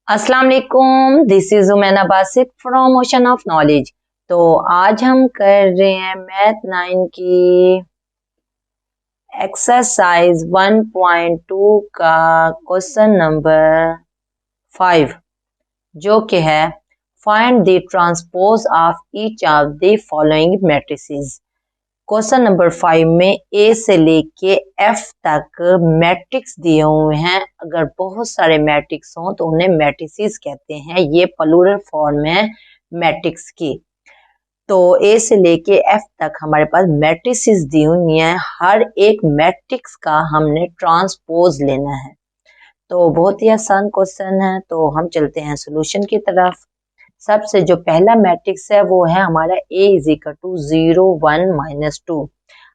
अस्सलाम वालेकुम, this is Umaina Basit from ocean of knowledge. तो आज हम कर रहे हैं मैथ 9 की एक्सरसाइज 1.2 का क्वेश्चन नंबर 5, जो कि है find the transpose of each of the following matrices. Question number 5 में ए से लेके एफ तक मैट्रिक्स दिए हुए हैं। अगर बहुत सारे मैट्रिक्स हों तो उन्हें मैट्रिसेस कहते हैं। ये प्लूरल फॉर्म है मैट्रिक्स की। तो ए से लेके एफ तक हमारे पास मैट्रिसेस दी हुई हैं। हर एक मैट्रिक्स का हमने ट्रांसपोज लेना है। तो बहुत ही आसान क्वेश्चन है। तो हम चलते हैं सोल्यूशन की तरफ। सबसे जो पहला मैट्रिक्स है वो है हमारा a इज इक्वल टू 0 1 -2।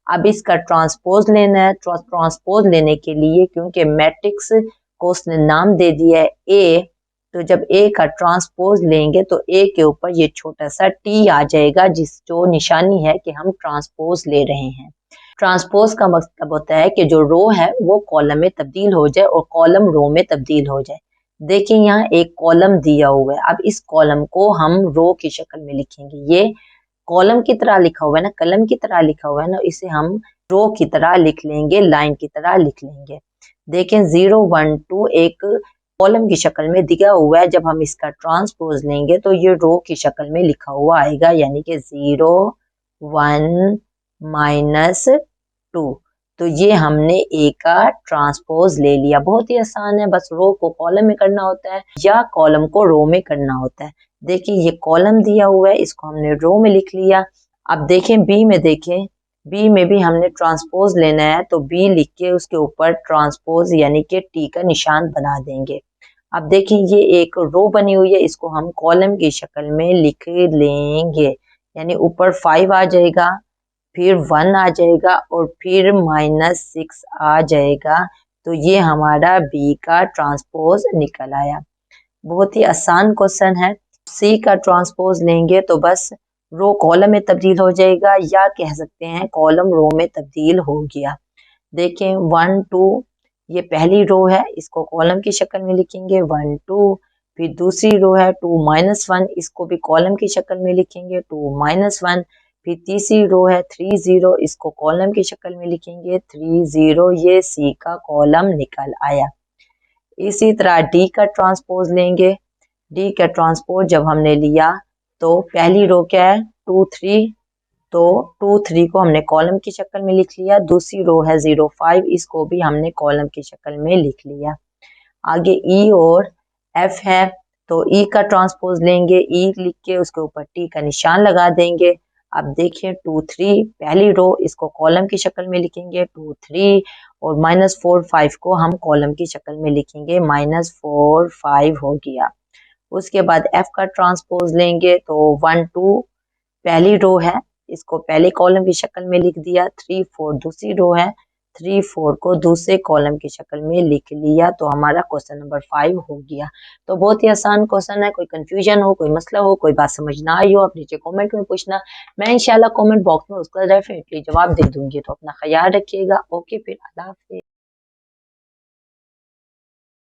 अब इसका ट्रांसपोज लेना है। ट्रांसपोज लेने के लिए क्योंकि मैट्रिक्स को उसने नाम दे दिया है a, तो जब a का ट्रांसपोज लेंगे तो a के ऊपर ये छोटा सा t आ जाएगा, जिस जो निशानी है कि हम ट्रांसपोज ले रहे हैं। ट्रांसपोज का मतलब होता है कि जो रो है वो कॉलम में तब्दील हो जाए और कॉलम रो में तब्दील हो जाए। देखिए यहाँ एक कॉलम दिया हुआ है। अब इस कॉलम को हम रो की शक्ल में लिखेंगे। ये कॉलम की तरह लिखा हुआ है ना, कलम की तरह लिखा हुआ है ना, इसे हम रो की तरह लिख लेंगे, लाइन की तरह लिख लेंगे। देखें 0 1 2 एक कॉलम की शक्ल में दिया हुआ है। जब हम इसका ट्रांसपोज लेंगे तो ये रो की शक्ल में लिखा हुआ आएगा, यानी कि 0 1 -2। तो ये हमने ए का ट्रांसपोज ले लिया। बहुत ही आसान है, बस रो को कॉलम में करना होता है या कॉलम को रो में करना होता है। देखिए ये कॉलम दिया हुआ है, इसको हमने रो में लिख लिया। अब देखें बी में, देखें बी में भी हमने ट्रांसपोज लेना है। तो बी लिख के उसके ऊपर ट्रांसपोज यानी कि टी का निशान बना देंगे। अब देखें ये एक रो बनी हुई है, इसको हम कॉलम की शक्ल में लिख लेंगे, यानी ऊपर 5 आ जाएगा, फिर 1 आ जाएगा और फिर -6 आ जाएगा। तो ये हमारा बी का ट्रांसपोज निकल आया। बहुत ही आसान क्वेश्चन है। सी का ट्रांसपोज लेंगे तो बस रो कॉलम में तब्दील हो जाएगा, या कह सकते हैं कॉलम रो में तब्दील हो गया। देखें 1 2 ये पहली रो है, इसको कॉलम की शक्ल में लिखेंगे 1 2। फिर दूसरी रो है 2 -1, इसको भी कॉलम की शक्ल में लिखेंगे 2 -1। फिर तीसरी रो है 3 0, इसको कॉलम की शक्ल में लिखेंगे 3 0। ये सी का कॉलम निकल आया। इसी तरह डी का ट्रांसपोज लेंगे। डी का ट्रांसपोज जब हमने लिया तो पहली रो क्या है 2 3, तो 2 3 को हमने कॉलम की शक्ल में लिख लिया। दूसरी रो है 0 5, इसको भी हमने कॉलम की शक्ल में लिख लिया। आगे ई और एफ है, तो ई का ट्रांसपोज लेंगे, ई लिख के उसके ऊपर टी का निशान लगा देंगे। अब देखिए 2 3 पहली रो, इसको कॉलम की शक्ल में लिखेंगे 2 3, और -4 5 को हम कॉलम की शक्ल में लिखेंगे -4 5 हो गया। उसके बाद एफ का ट्रांसपोज लेंगे तो 1 2 पहली रो है, इसको पहले कॉलम की शक्ल में लिख दिया। 3 4 दूसरी रो है, 3 4 को दूसरे कॉलम की शक्ल में लिख लिया। तो हमारा क्वेश्चन नंबर 5 हो गया। तो बहुत ही आसान क्वेश्चन है। कोई कंफ्यूजन हो, कोई मसला हो, कोई बात समझ ना आई हो, आप नीचे कमेंट में पूछना। मैं इंशाल्लाह कमेंट बॉक्स में उसका डेफिनेटली जवाब दे दूंगी। तो अपना ख्याल रखिएगा। ओके, फिर अल्लाह हाफिज़।